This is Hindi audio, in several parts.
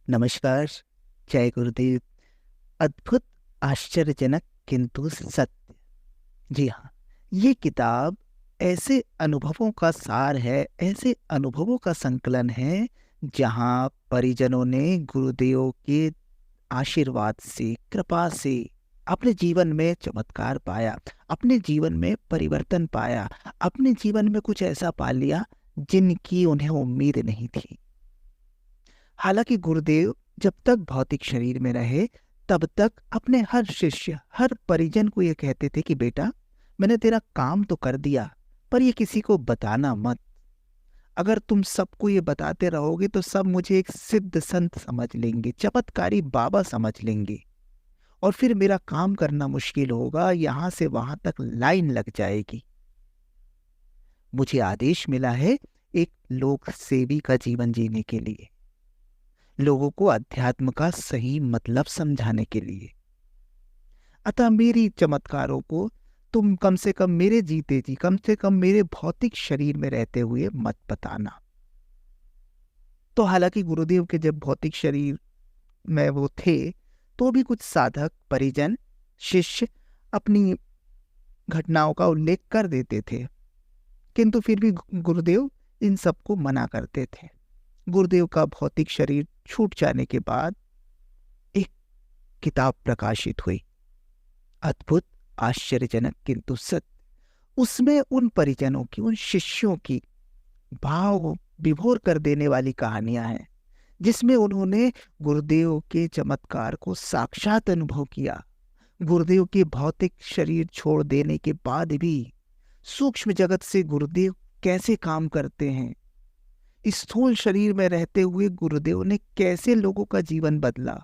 नमस्कार। जय गुरुदेव। अद्भुत, आश्चर्यजनक किंतु सत्य। जी हाँ, ये किताब ऐसे अनुभवों का सार है, ऐसे अनुभवों का संकलन है जहाँ परिजनों ने गुरुदेव के आशीर्वाद से, कृपा से अपने जीवन में चमत्कार पाया, अपने जीवन में परिवर्तन पाया, अपने जीवन में कुछ ऐसा पा लिया जिनकी उन्हें उम्मीद नहीं थी। हालांकि गुरुदेव जब तक भौतिक शरीर में रहे तब तक अपने हर शिष्य, हर परिजन को ये कहते थे कि बेटा, मैंने तेरा काम तो कर दिया, पर ये किसी को बताना मत। अगर तुम सबको ये बताते रहोगे तो सब मुझे एक सिद्ध संत समझ लेंगे, चमत्कारी बाबा समझ लेंगे, और फिर मेरा काम करना मुश्किल होगा, यहां से वहां तक लाइन लग जाएगी। मुझे आदेश मिला है एक लोक सेवी का जीवन जीने के लिए, लोगों को अध्यात्म का सही मतलब समझाने के लिए। अतः मेरी चमत्कारों को तुम कम से कम मेरे जीते जी, कम से कम मेरे भौतिक शरीर में रहते हुए मत बताना। तो हालांकि गुरुदेव के जब भौतिक शरीर में वो थे तो भी कुछ साधक, परिजन, शिष्य अपनी घटनाओं का उल्लेख कर देते थे, किंतु फिर भी गुरुदेव इन सबको मना करते थे। गुरुदेव का भौतिक शरीर छूट जाने के बाद एक किताब प्रकाशित हुई, अद्भुत, आश्चर्यजनक किंतु सत्य। उसमें उन परिजनों की, उन शिष्यों की भाव विभोर कर देने वाली कहानियां हैं, जिसमें उन्होंने गुरुदेव के चमत्कार को साक्षात अनुभव किया। गुरुदेव के भौतिक शरीर छोड़ देने के बाद भी सूक्ष्म जगत से गुरुदेव कैसे काम करते हैं, स्थूल शरीर में रहते हुए गुरुदेव ने कैसे लोगों का जीवन बदला,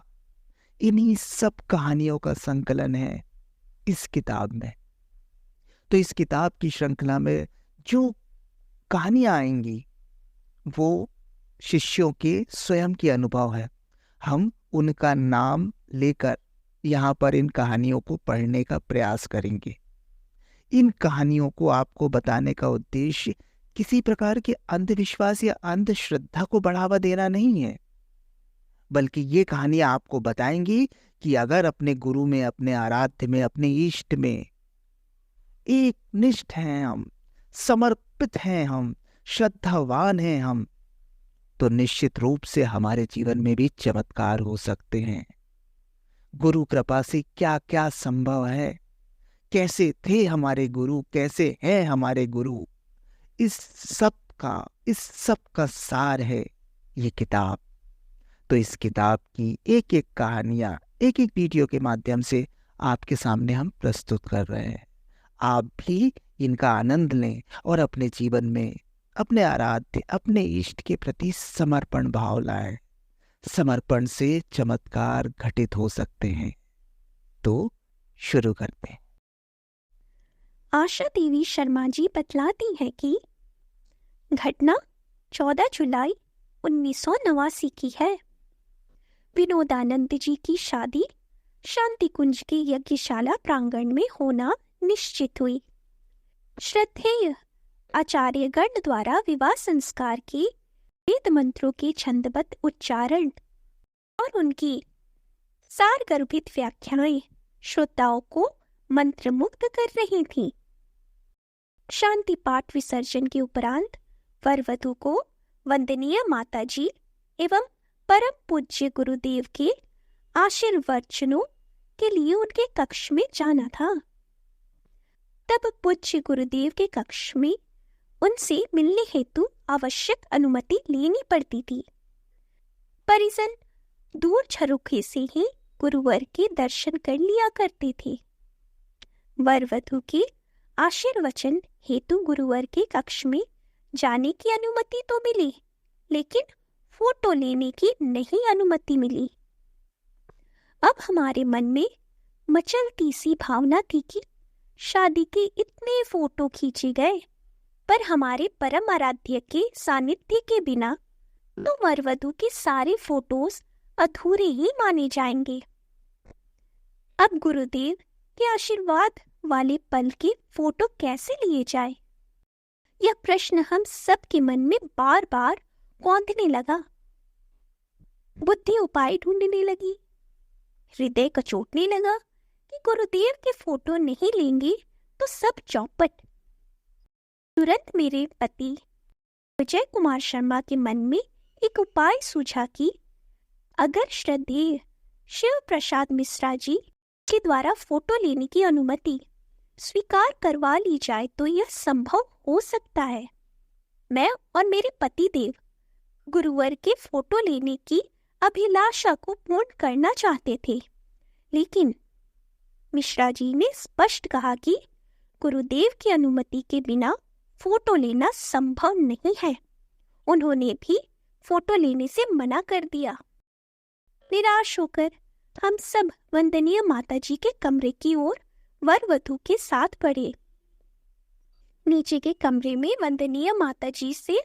इन्हीं सब कहानियों का संकलन है इस किताब में। तो इस किताब की श्रृंखला में जो कहानियां आएंगी वो शिष्यों के स्वयं के अनुभव है। हम उनका नाम लेकर यहाँ पर इन कहानियों को पढ़ने का प्रयास करेंगे। इन कहानियों को आपको बताने का उद्देश्य किसी प्रकार के अंधविश्वास या अंधश्रद्धा को बढ़ावा देना नहीं है, बल्कि ये कहानियां आपको बताएंगी कि अगर अपने गुरु में, अपने आराध्य में, अपने इष्ट में एक निष्ठ हैं हम, समर्पित हैं हम, श्रद्धावान हैं हम, तो निश्चित रूप से हमारे जीवन में भी चमत्कार हो सकते हैं। गुरु कृपा से क्या क्या संभव है, कैसे थे हमारे गुरु, कैसे हैं हमारे गुरु, इस सब का सार है ये किताब। तो इस किताब की एक एक कहानियां एक एक वीडियो के माध्यम से आपके सामने हम प्रस्तुत कर रहे हैं। आप भी इनका आनंद लें और अपने जीवन में अपने आराध्य, अपने इष्ट के प्रति समर्पण भाव लाएं। समर्पण से चमत्कार घटित हो सकते हैं। तो शुरू करते हैं। आशा देवी शर्मा जी बतलाती हैं कि घटना 14 जुलाई 1989 की है। विनोदानंद जी की शादी शांति कुंज के यज्ञशाला प्रांगण में होना निश्चित हुई। श्रद्धेय आचार्यगण द्वारा विवाह संस्कार के वेद मंत्रों के छंदबद्ध उच्चारण और उनकी सारगर्भित व्याख्याएं श्रोताओं को मंत्रमुग्ध कर रही थीं। शांति पाठ विसर्जन के उपरांत वर वधू को वंदनीय माता जी एवं परम पूज्य गुरुदेव के आशीर्वचनों के लिए उनके कक्ष में जाना था। तब पूज्य गुरुदेव के कक्ष में उनसे मिलने हेतु आवश्यक अनुमति लेनी पड़ती थी। परिजन दूर झरोखे से ही गुरुवर के दर्शन कर लिया करते थे। वर वधू के आशीर्वचन हेतु गुरुवर के कक्ष में जाने की अनुमति तो मिली, लेकिन फोटो लेने की नहीं अनुमति मिली। अब हमारे मन में मचलती सी भावना थी कि शादी के इतने फोटो खींचे गए, पर हमारे परम आराध्य के सानिध्य के बिना तो वर वधू के सारे फोटोज अधूरे ही माने जाएंगे। अब गुरुदेव के आशीर्वाद वाले पल के फोटो कैसे लिए जाए, यह प्रश्न हम सबके मन में बार बार कौंधने लगा। बुद्धि उपाय ढूंढने लगी। हृदय कचोटने लगा कि गुरुदेव के फोटो नहीं लेंगे तो सब चौपट। तुरंत मेरे पति विजय कुमार शर्मा के मन में एक उपाय सूझा कि अगर श्रद्धेय शिव प्रसाद मिश्रा जी के द्वारा फोटो लेने की अनुमति स्वीकार करवा ली जाए तो यह संभव हो सकता है। मैं और मेरे पति देव गुरुवर के फोटो लेने की अभिलाषा को पूर्ण करना चाहते थे, लेकिन मिश्रा जी ने स्पष्ट कहा कि गुरुदेव की अनुमति के बिना फोटो लेना संभव नहीं है। उन्होंने भी फोटो लेने से मना कर दिया। निराश होकर हम सब वंदनीय माताजी के कमरे की ओर वर वधू के साथ बढ़े। नीचे के कमरे में वंदनीय माताजी से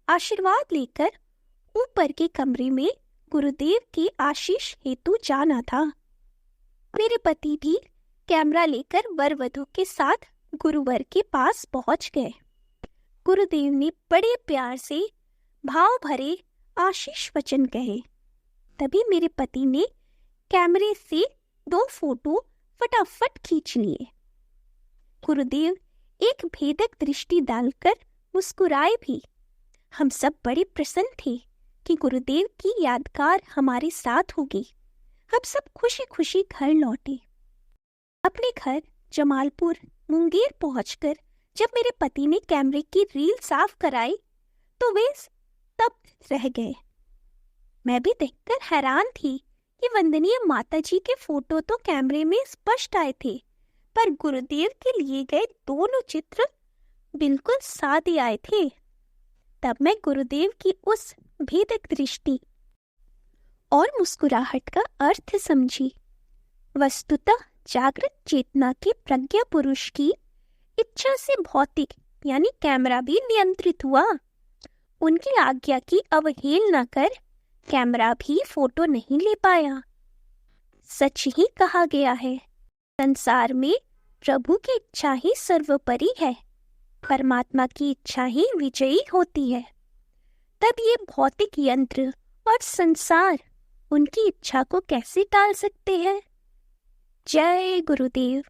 आशीर्वाद लेकर ऊपर के कमरे में गुरुदेव की आशीष हेतु जाना था। मेरे पति भी कैमरा लेकर वर वधू के साथ गुरुवर के पास पहुंच गए। गुरुदेव ने बड़े प्यार से भाव भरे आशीष वचन कहे। तभी मेरे पति ने कैमरे से 2 फोटो फटाफट खींच लिए। गुरुदेव एक भेदक दृष्टि डालकर मुस्कुराए भी। हम सब बड़े प्रसन्न थे कि गुरुदेव की यादगार हमारे साथ होगी। हम सब खुशी खुशी घर लौटे। अपने घर जमालपुर मुंगेर पहुंचकर जब मेरे पति ने कैमरे की रील साफ कराई तो वे स्तब्ध रह गए। मैं भी देखकर हैरान थी कि वंदनीय माताजी के फोटो तो कैमरे में स्पष्ट आए थे, पर गुरुदेव के लिए गए दोनों चित्र बिल्कुल सादे आए थे। तब मैं गुरुदेव की उस भेदक दृष्टि और मुस्कुराहट का अर्थ समझी। वस्तुतः जागृत चेतना के प्रज्ञा पुरुष की इच्छा से भौतिक यानी कैमरा भी नियंत्रित हुआ। उनकी आज्ञा की अवहेलना कर कैमरा भी फोटो नहीं ले पाया। सच ही कहा गया है, संसार में प्रभु की इच्छा ही सर्वोपरि है, परमात्मा की इच्छा ही विजयी होती है। तब ये भौतिक यंत्र और संसार उनकी इच्छा को कैसे टाल सकते हैं? जय गुरुदेव।